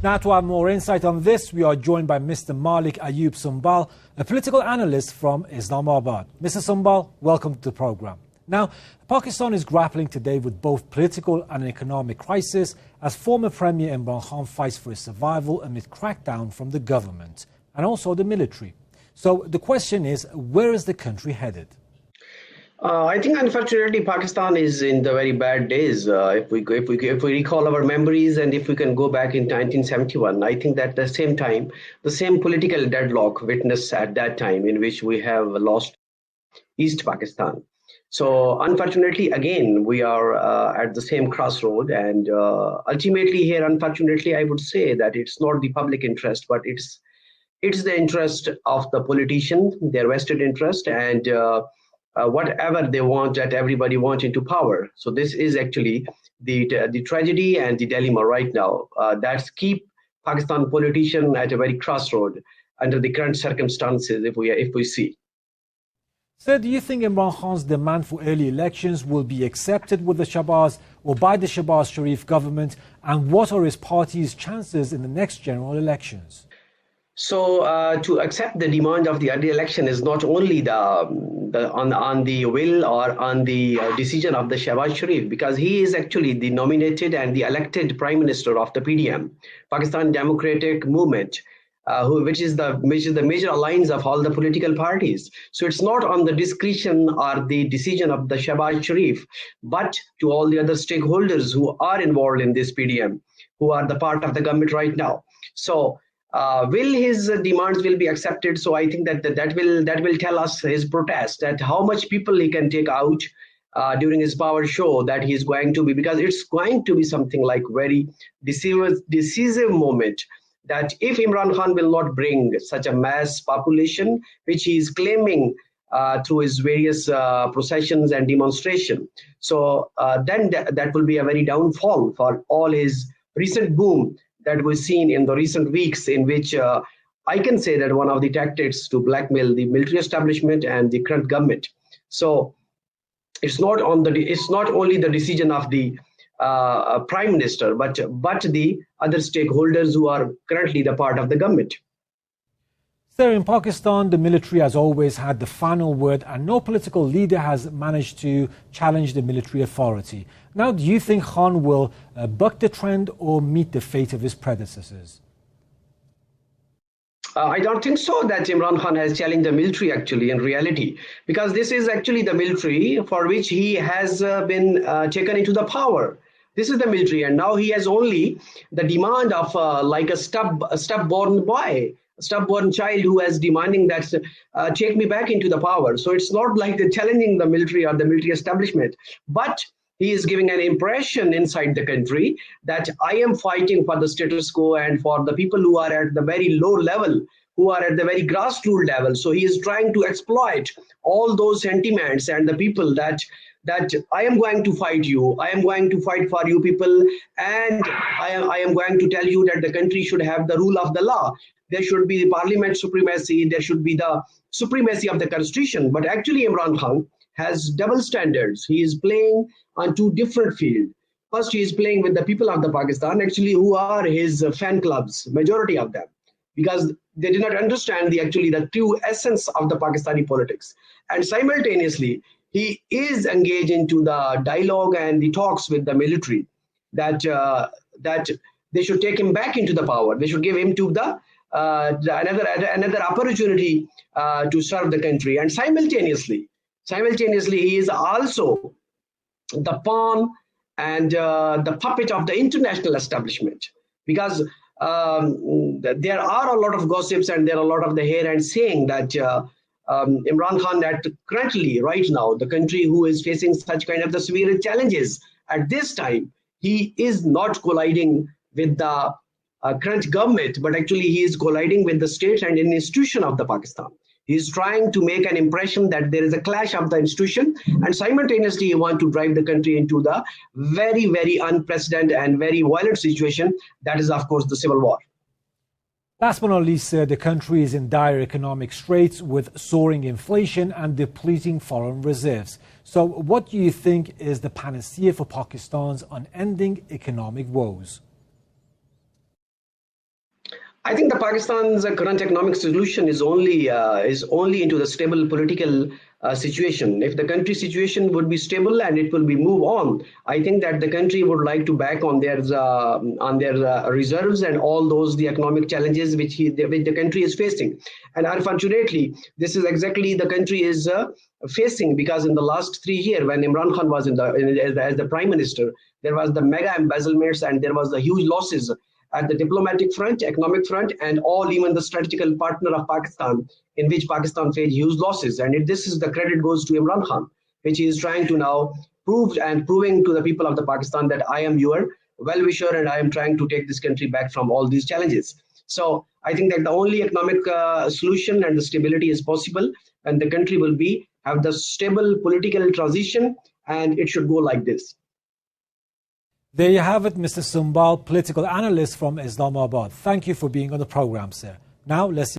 Now, to have more insight on this, we are joined by Mr. Malik Ayub Sumbal, a political analyst from Islamabad. Mr. Sumbal, welcome to the program. Now, Pakistan is grappling today with both political and economic crisis as former Premier Imran Khan fights for his survival amid crackdown from the government and also the military. So the question is, where is the country headed? I think, unfortunately, Pakistan is in the very bad days. If we recall our memories, and if we can go back in 1971, I think that at the same time, the same political deadlock witnessed at that time, in which we have lost East Pakistan. So, unfortunately, again, we are at the same crossroad, and ultimately, here, unfortunately, I would say that it's not the public interest, but it's the interest of the politicians, their vested interest, and whatever they want, that everybody wants into power. So this is actually the tragedy and the dilemma right now that keep Pakistan politicians at a very crossroad under the current circumstances. If we see. Sir, do you think Imran Khan's demand for early elections will be accepted with the Shahbaz or by the Shahbaz Sharif government, and what are his party's chances in the next general elections? So to accept the demand of the early election is not only on the will or on the decision of the Shahbaz Sharif, because he is actually the nominated and the elected Prime Minister of the PDM, Pakistan Democratic Movement, which is the major alliance of all the political parties. So it's not on the discretion or the decision of the Shahbaz Sharif, but to all the other stakeholders who are involved in this PDM, who are the part of the government right now. So will his demands will be accepted? So I think that will tell us his protest, that how much people he can take out during his power show that he's going to be, because it's going to be something like very decisive moment, that if Imran Khan will not bring such a mass population, which he is claiming through his various processions and demonstration, so then that will be a very downfall for all his recent boom that we've seen in the recent weeks, in which I can say that one of the tactics to blackmail the military establishment and the current government. So it's not only the decision of the Prime Minister, but the other stakeholders who are currently the part of the government. Sir, in Pakistan, the military has always had the final word, and no political leader has managed to challenge the military authority. Now, do you think Khan will buck the trend or meet the fate of his predecessors? I don't think so that Imran Khan has challenged the military actually in reality, because this is actually the military for which he has been taken into the power. This is the military, and now he has only the demand of like a stubborn boy, a stubborn child who is demanding that take me back into the power. So it's not like they're challenging the military or the military establishment, but he is giving an impression inside the country that I am fighting for the status quo and for the people who are at the very low level, who are at the very grassroots level. So he is trying to exploit all those sentiments and the people that I am going to fight you, I am going to fight for you people, and I am going to tell you that the country should have the rule of the law. There should be the parliament supremacy, there should be the supremacy of the constitution. But actually Imran Khan has double standards. He is playing on two different fields. First, he is playing with the people of the Pakistan, actually, who are his fan clubs, majority of them, because they did not understand the true essence of the Pakistani politics. And simultaneously, he is engaged into the dialogue and the talks with the military that they should take him back into the power. They should give him to the another opportunity to serve the country. And simultaneously, he is also the pawn and the puppet of the international establishment, because there are a lot of gossips and there are a lot of the here and saying that Imran Khan, that currently, right now, the country who is facing such kind of the severe challenges at this time, he is not colliding with the current government, but actually he is colliding with the state and an institution of the Pakistan. He is trying to make an impression that there is a clash of the institution, and simultaneously he wants to drive the country into the very, very unprecedented and very violent situation that is, of course, the civil war. Last but not least, the country is in dire economic straits with soaring inflation and depleting foreign reserves. So what do you think is the panacea for Pakistan's unending economic woes? I think the Pakistan's current economic solution is only into the stable political situation. If the country situation would be stable and it will be move on, I think that the country would like to back on their reserves and all those the economic challenges which the country is facing. And unfortunately, this is exactly the country is facing, because in the last 3 years when Imran Khan was as the prime minister, there was the mega embezzlements and there was the huge losses at the diplomatic front, economic front, and all even the strategical partner of Pakistan, in which Pakistan faced huge losses. And this is the credit goes to Imran Khan, which he is trying to now proving to the people of the Pakistan that I am your well-wisher and I am trying to take this country back from all these challenges. So I think that the only economic solution and the stability is possible, and the country will have the stable political transition, and it should go like this. There you have it, Mr. Sumbal, political analyst from Islamabad. Thank you for being on the program, sir. Now let's